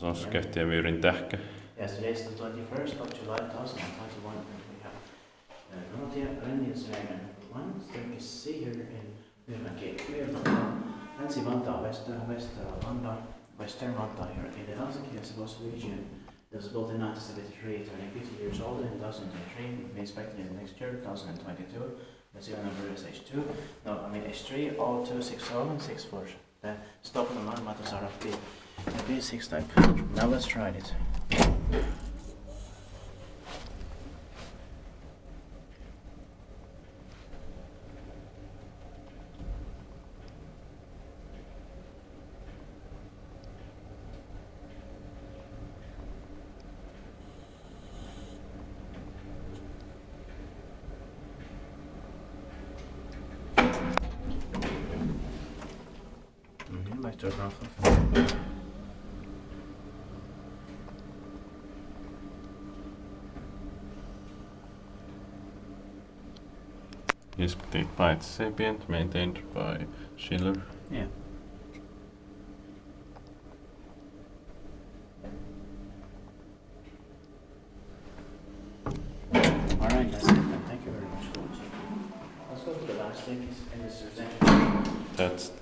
Asussa käytiin Myyrin tähkä. Yes, today is the 21st of July 2021, and we have Norotie Renninsvägen 136 here in Myyrmäki. Länsi-Vantaa, Western Vantaa here in the Helsinki-Helsingfors region. It was built in 1973, turning 50 years old in 2023, may expect in the next year, 2022. The serial number is H2, no, I mean H3, 0260 and 64. The stop and alarm motors are of the B6 type. Now let's try it. Might turn off. Is the bite sapient maintained by Schiller? Yeah. Alright, that's it then. Thank you very much for watching. Let's go to the last thing in this presentation. That's